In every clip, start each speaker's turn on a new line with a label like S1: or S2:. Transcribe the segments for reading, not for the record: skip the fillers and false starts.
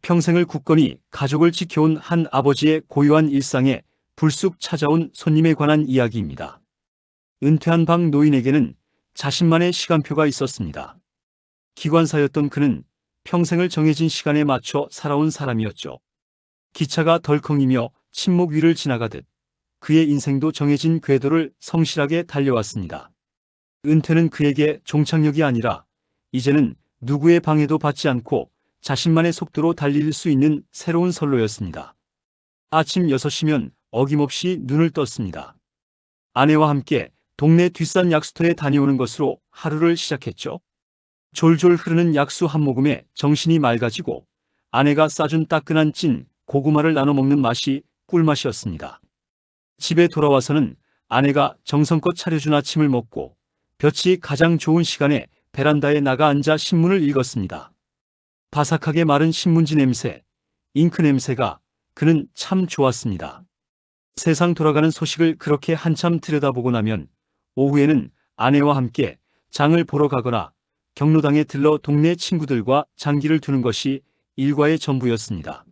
S1: 평생을 굳건히 가족을 지켜온 한 아버지의 고요한 일상에 불쑥 찾아온 손님에 관한 이야기입니다. 은퇴한 박 노인에게는 자신만의 시간표가 있었습니다. 기관사였던 그는 평생을 정해진 시간에 맞춰 살아온 사람이었죠. 기차가 덜컹이며 침묵 위를 지나가듯 그의 인생도 정해진 궤도를 성실하게 달려왔습니다. 은퇴는 그에게 종착역이 아니라 이제는 누구의 방해도 받지 않고 자신만의 속도로 달릴 수 있는 새로운 선로였습니다. 아침 6시면 어김없이 눈을 떴습니다. 아내와 함께 동네 뒷산 약수터에 다녀오는 것으로 하루를 시작했죠. 졸졸 흐르는 약수 한 모금에 정신이 맑아지고 아내가 싸준 따끈한 찐 고구마를 나눠 먹는 맛이 꿀맛이었습니다. 집에 돌아와서는 아내가 정성껏 차려준 아침을 먹고 볕이 가장 좋은 시간에 베란다에 나가 앉아 신문을 읽었습니다. 바삭하게 마른 신문지 냄새, 잉크 냄새가 그는 참 좋았습니다. 세상 돌아가는 소식을 그렇게 한참 들여다보고 나면 오후에는 아내와 함께 장을 보러 가거나 경로당에 들러 동네 친구들과 장기를 두는 것이 일과의 전부였습니다.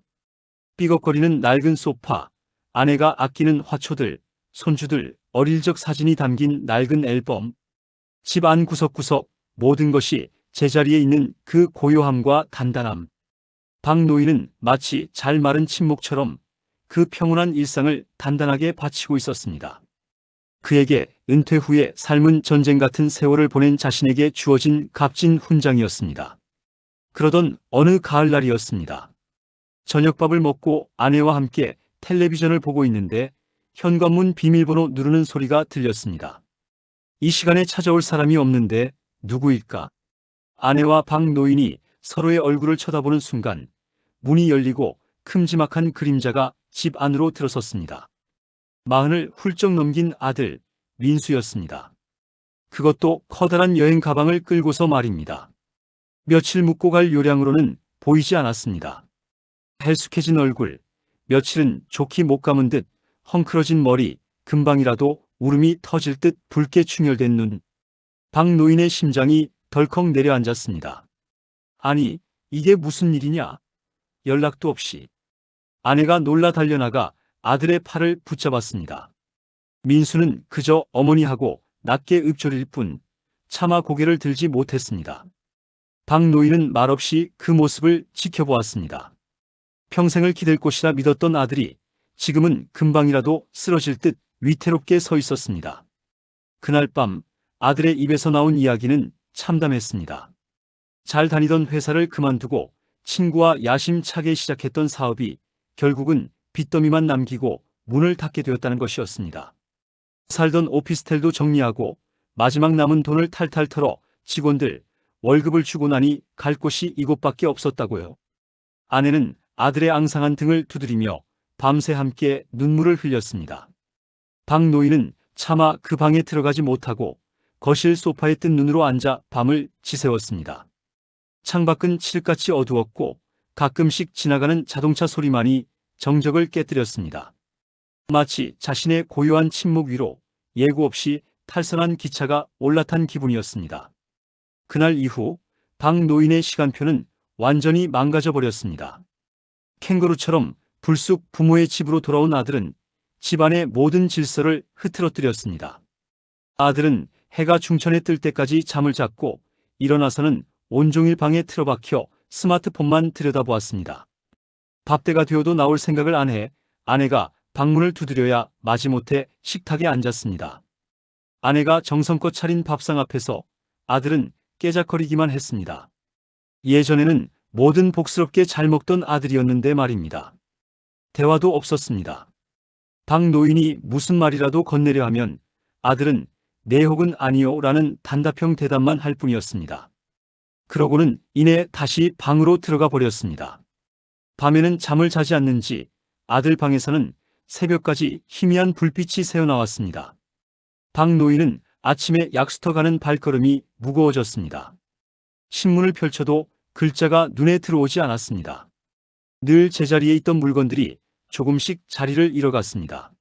S1: 삐걱거리는 낡은 소파, 아내가 아끼는 화초들, 손주들, 어릴 적 사진이 담긴 낡은 앨범, 집 안 구석구석 모든 것이 제자리에 있는 그 고요함과 단단함. 박 노인은 마치 잘 마른 침묵처럼 그 평온한 일상을 단단하게 바치고 있었습니다. 그에게 은퇴 후에 삶은 전쟁 같은 세월을 보낸 자신에게 주어진 값진 훈장이었습니다. 그러던 어느 가을날이었습니다. 저녁밥을 먹고 아내와 함께 텔레비전을 보고 있는데 현관문 비밀번호 누르는 소리가 들렸습니다. 이 시간에 찾아올 사람이 없는데 누구일까? 아내와 박 노인이 서로의 얼굴을 쳐다보는 순간 문이 열리고 큼지막한 그림자가 집 안으로 들어섰습니다. 40을 훌쩍 넘긴 아들 민수였습니다. 그것도 커다란 여행 가방을 끌고서 말입니다. 며칠 묵고 갈 요량으로는 보이지 않았습니다. 헬쑥해진 얼굴, 며칠은 좋게 못 감은 듯 헝클어진 머리, 금방이라도 울음이 터질 듯 붉게 충혈된 눈. 박 노인의 심장이 덜컥 내려앉았습니다. 아니, 이게 무슨 일이냐? 연락도 없이. 아내가 놀라 달려나가 아들의 팔을 붙잡았습니다. 민수는 그저 어머니하고 낮게 읊조릴 뿐 차마 고개를 들지 못했습니다. 박 노인은 말없이 그 모습을 지켜보았습니다. 평생을 기댈 곳이라 믿었던 아들이 지금은 금방이라도 쓰러질 듯 위태롭게 서 있었습니다. 그날 밤 아들의 입에서 나온 이야기는 참담했습니다. 잘 다니던 회사를 그만두고 친구와 야심차게 시작했던 사업이 결국은 빚더미만 남기고 문을 닫게 되었다는 것이었습니다. 살던 오피스텔도 정리하고 마지막 남은 돈을 탈탈 털어 직원들 월급을 주고 나니 갈 곳이 이곳밖에 없었다고요. 아내는 아들의 앙상한 등을 두드리며 밤새 함께 눈물을 흘렸습니다. 박 노인은 차마 그 방에 들어가지 못하고 거실 소파에 뜬 눈으로 앉아 밤을 지새웠습니다. 창밖은 칠흑같이 어두웠고 가끔씩 지나가는 자동차 소리만이 정적을 깨뜨렸습니다. 마치 자신의 고요한 침묵 위로 예고 없이 탈선한 기차가 올라탄 기분이었습니다. 그날 이후 박 노인의 시간표는 완전히 망가져 버렸습니다. 캥거루처럼 불쑥 부모의 집으로 돌아온 아들은 집안의 모든 질서를 흐트러뜨렸습니다. 아들은 해가 중천에 뜰 때까지 잠을 잤고 일어나서는 온종일 방에 틀어박혀 스마트폰만 들여다보았습니다. 밥때가 되어도 나올 생각을 안 해 아내가 방문을 두드려야 마지못해 식탁에 앉았습니다. 아내가 정성껏 차린 밥상 앞에서 아들은 깨작거리기만 했습니다. 예전에는 뭐든 복스럽게 잘 먹던 아들이었는데 말입니다. 대화도 없었습니다. 박 노인이 무슨 말이라도 건네려 하면 아들은 네 혹은 아니요 라는 단답형 대답만 할 뿐이었습니다. 그러고는 이내 다시 방으로 들어가 버렸습니다. 밤에는 잠을 자지 않는지 아들 방에서는 새벽까지 희미한 불빛이 새어나왔습니다. 박 노인은 아침에 약수터 가는 발걸음이 무거워졌습니다. 신문을 펼쳐도 글자가 눈에 들어오지 않았습니다. 늘 제자리에 있던 물건들이 조금씩 자리를 잃어갔습니다.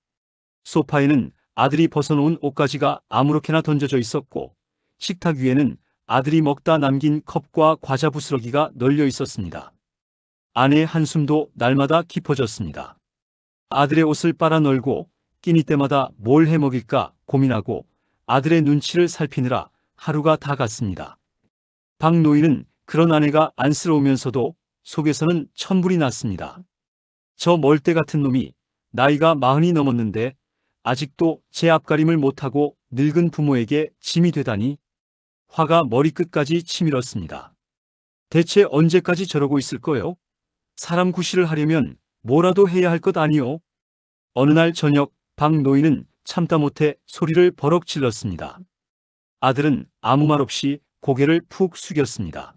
S1: 소파에는 아들이 벗어놓은 옷가지가 아무렇게나 던져져 있었고 식탁 위에는 아들이 먹다 남긴 컵과 과자 부스러기가 널려 있었습니다. 아내의 한숨도 날마다 깊어졌습니다. 아들의 옷을 빨아 널고 끼니 때마다 뭘 해 먹일까 고민하고 아들의 눈치를 살피느라 하루가 다 갔습니다. 박 노인은 그런 아내가 안쓰러우면서도 속에서는 천불이 났습니다. 저 멀대 같은 놈이 나이가 40이 넘었는데 아직도 제 앞가림을 못하고 늙은 부모에게 짐이 되다니. 화가 머리끝까지 치밀었습니다. 대체 언제까지 저러고 있을 거요? 사람 구실을 하려면 뭐라도 해야 할 것 아니요? 어느 날 저녁 박 노인은 참다 못해 소리를 버럭 질렀습니다. 아들은 아무 말 없이 고개를 푹 숙였습니다.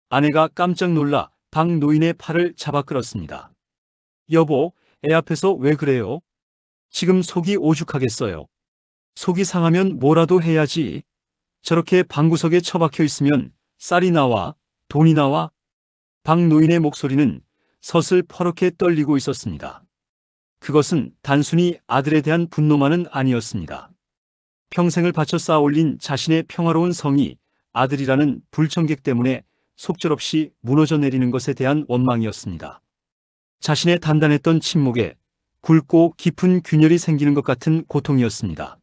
S1: 아내가 깜짝 놀라 박 노인의 팔을 잡아 끌었습니다. 여보, 애 앞에서 왜 그래요? 지금 속이 오죽하겠어요. 속이 상하면 뭐라도 해야지. 저렇게 방구석에 처박혀 있으면 쌀이 나와, 돈이 나와. 박 노인의 목소리는 서슬퍼렇게 떨리고 있었습니다. 그것은 단순히 아들에 대한 분노만은 아니었습니다. 평생을 바쳐 쌓아 올린 자신의 평화로운 성이 아들이라는 불청객 때문에 속절없이 무너져 내리는 것에 대한 원망이었습니다. 자신의 단단했던 침묵에 굵고 깊은 균열이 생기는 것 같은 고통이었습니다.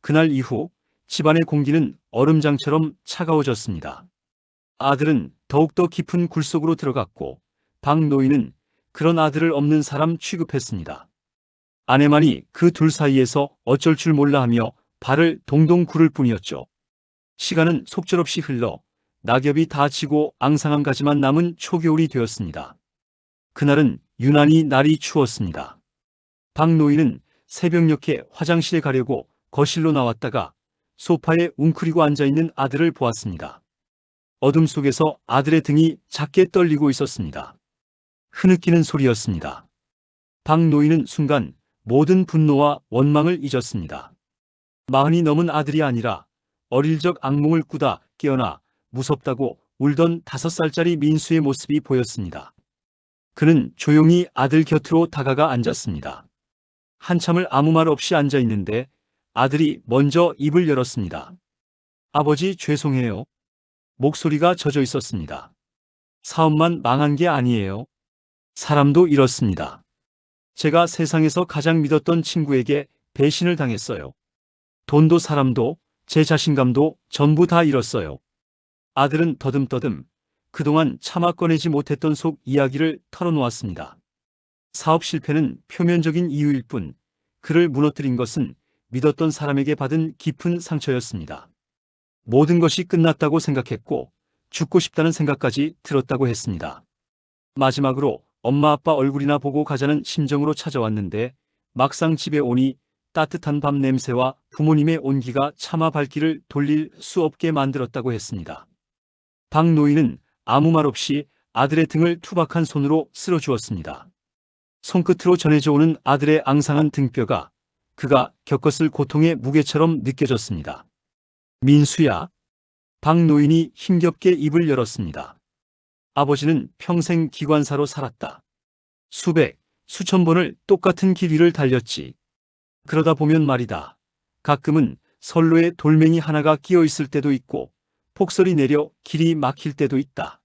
S1: 그날 이후 집안의 공기는 얼음장처럼 차가워졌습니다. 아들은 더욱더 깊은 굴 속으로 들어갔고 박 노인은 그런 아들을 없는 사람 취급했습니다. 아내만이 그 둘 사이에서 어쩔 줄 몰라 하며 발을 동동 구를 뿐이었죠. 시간은 속절없이 흘러 낙엽이 다 지고 앙상한 가지만 남은 초겨울이 되었습니다. 그날은 유난히 날이 추웠습니다. 박 노인은 새벽녘에 화장실에 가려고 거실로 나왔다가 소파에 웅크리고 앉아있는 아들을 보았습니다. 어둠 속에서 아들의 등이 작게 떨리고 있었습니다. 흐느끼는 소리였습니다. 박 노인은 순간 모든 분노와 원망을 잊었습니다. 40이 넘은 아들이 아니라 어릴 적 악몽을 꾸다 깨어나 무섭다고 울던 5살짜리 민수의 모습이 보였습니다. 그는 조용히 아들 곁으로 다가가 앉았습니다. 한참을 아무 말 없이 앉아 있는데 아들이 먼저 입을 열었습니다. 아버지, 죄송해요. 목소리가 젖어 있었습니다. 사업만 망한 게 아니에요. 사람도 이렇습니다. 제가 세상에서 가장 믿었던 친구에게 배신을 당했어요. 돈도 사람도 제 자신감도 전부 다 잃었어요. 아들은 더듬더듬 그동안 차마 꺼내지 못했던 속 이야기를 털어놓았습니다. 사업 실패는 표면적인 이유일 뿐 그를 무너뜨린 것은 믿었던 사람에게 받은 깊은 상처였습니다. 모든 것이 끝났다고 생각했고 죽고 싶다는 생각까지 들었다고 했습니다. 마지막으로 엄마 아빠 얼굴이나 보고 가자는 심정으로 찾아왔는데 막상 집에 오니 따뜻한 밤 냄새와 부모님의 온기가 차마 발길을 돌릴 수 없게 만들었다고 했습니다. 박 노인은 아무 말 없이 아들의 등을 투박한 손으로 쓸어주었습니다. 손끝으로 전해져 오는 아들의 앙상한 등뼈가 그가 겪었을 고통의 무게처럼 느껴졌습니다. 민수야. 박 노인이 힘겹게 입을 열었습니다. 아버지는 평생 기관사로 살았다. 수백, 수천 번을 똑같은 길 위를 달렸지. 그러다 보면 말이다. 가끔은 선로에 돌멩이 하나가 끼어 있을 때도 있고 폭설이 내려 길이 막힐 때도 있다.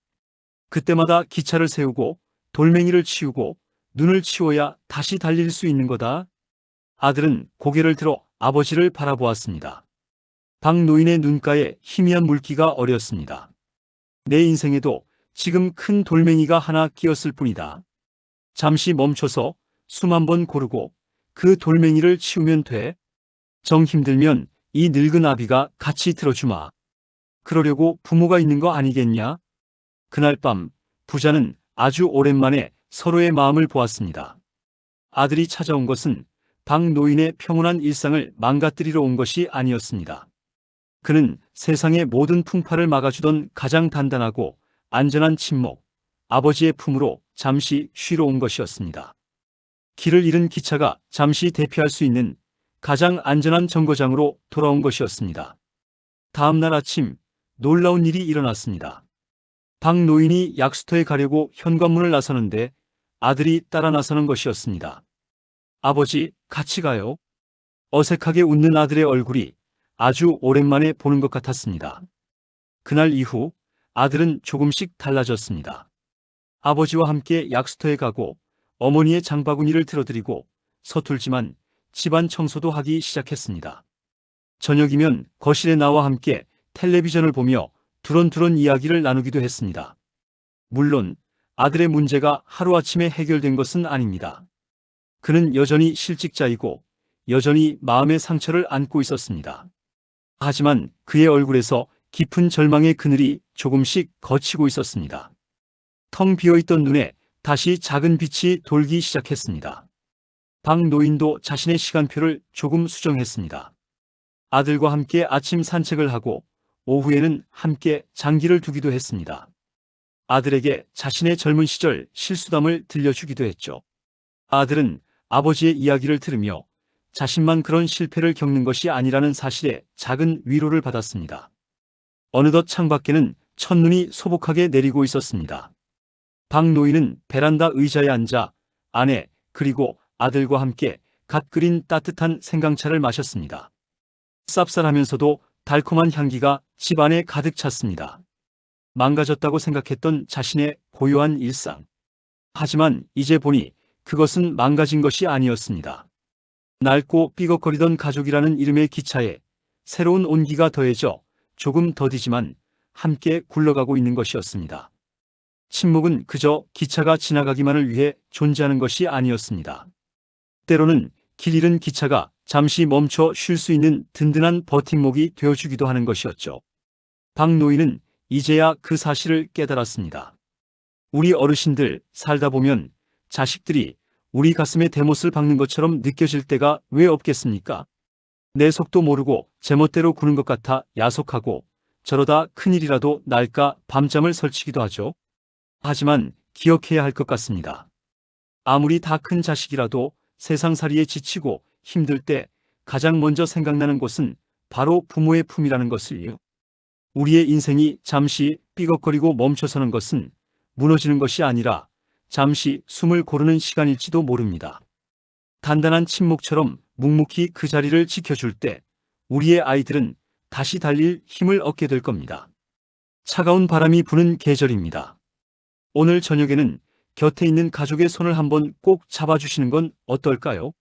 S1: 그때마다 기차를 세우고 돌멩이를 치우고 눈을 치워야 다시 달릴 수 있는 거다. 아들은 고개를 들어 아버지를 바라보았습니다. 박 노인의 눈가에 희미한 물기가 어렸습니다. 내 인생에도 지금 큰 돌멩이가 하나 끼었을 뿐이다. 잠시 멈춰서 숨 한 번 고르고 그 돌멩이를 치우면 돼. 정 힘들면 이 늙은 아비가 같이 들어주마. 그러려고 부모가 있는 거 아니겠냐? 그날 밤 부자는 아주 오랜만에 서로의 마음을 보았습니다. 아들이 찾아온 것은 박 노인의 평온한 일상을 망가뜨리러 온 것이 아니었습니다. 그는 세상의 모든 풍파를 막아주던 가장 단단하고 안전한 친목, 아버지의 품으로 잠시 쉬러 온 것이었습니다. 길을 잃은 기차가 잠시 대피할 수 있는 가장 안전한 정거장으로 돌아온 것이었습니다. 다음 날 아침 놀라운 일이 일어났습니다. 박 노인이 약수터에 가려고 현관문을 나서는데 아들이 따라 나서는 것이었습니다. 아버지, 같이 가요. 어색하게 웃는 아들의 얼굴이 아주 오랜만에 보는 것 같았습니다. 그날 이후 아들은 조금씩 달라졌습니다. 아버지와 함께 약수터에 가고 어머니의 장바구니를 들어드리고 서툴지만 집안 청소도 하기 시작했습니다. 저녁이면 거실에 나와 함께 텔레비전을 보며 두런두런 이야기를 나누기도 했습니다. 물론 아들의 문제가 하루아침에 해결된 것은 아닙니다. 그는 여전히 실직자이고 여전히 마음의 상처를 안고 있었습니다. 하지만 그의 얼굴에서 깊은 절망의 그늘이 조금씩 걷히고 있었습니다. 텅 비어있던 눈에 다시 작은 빛이 돌기 시작했습니다. 박 노인도 자신의 시간표를 조금 수정했습니다. 아들과 함께 아침 산책을 하고 오후에는 함께 장기를 두기도 했습니다. 아들에게 자신의 젊은 시절 실수담을 들려주기도 했죠. 아들은 아버지의 이야기를 들으며 자신만 그런 실패를 겪는 것이 아니라는 사실에 작은 위로를 받았습니다. 어느덧 창밖에는 첫눈이 소복하게 내리고 있었습니다. 박 노인은 베란다 의자에 앉아 아내 그리고 아들과 함께 갓 끓인 따뜻한 생강차를 마셨습니다. 쌉쌀하면서도 달콤한 향기가 집 안에 가득 찼습니다. 망가졌다고 생각했던 자신의 고요한 일상. 하지만 이제 보니 그것은 망가진 것이 아니었습니다. 낡고 삐걱거리던 가족이라는 이름의 기차에 새로운 온기가 더해져 조금 더디지만 함께 굴러가고 있는 것이었습니다. 침묵은 그저 기차가 지나가기만을 위해 존재하는 것이 아니었습니다. 때로는 길 잃은 기차가 잠시 멈춰 쉴 수 있는 든든한 버팀목이 되어주기도 하는 것이었죠. 박 노인은 이제야 그 사실을 깨달았습니다. 우리 어르신들 살다 보면 자식들이 우리 가슴에 대못을 박는 것처럼 느껴질 때가 왜 없겠습니까? 내 속도 모르고 제멋대로 구는 것 같아 야속하고 저러다 큰일이라도 날까 밤잠을 설치기도 하죠. 하지만 기억해야 할 것 같습니다. 아무리 다 큰 자식이라도 세상살이에 지치고 힘들 때 가장 먼저 생각나는 곳은 바로 부모의 품이라는 것을요. 우리의 인생이 잠시 삐걱거리고 멈춰서는 것은 무너지는 것이 아니라 잠시 숨을 고르는 시간일지도 모릅니다. 단단한 침묵처럼 묵묵히 그 자리를 지켜줄 때 우리의 아이들은 다시 달릴 힘을 얻게 될 겁니다. 차가운 바람이 부는 계절입니다. 오늘 저녁에는 곁에 있는 가족의 손을 한번 꼭 잡아주시는 건 어떨까요?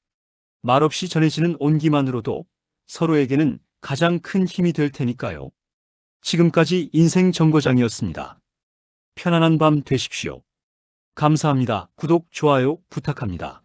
S1: 말없이 전해지는 온기만으로도 서로에게는 가장 큰 힘이 될 테니까요. 지금까지 인생정거장이었습니다. 편안한 밤 되십시오. 감사합니다. 구독, 좋아요 부탁합니다.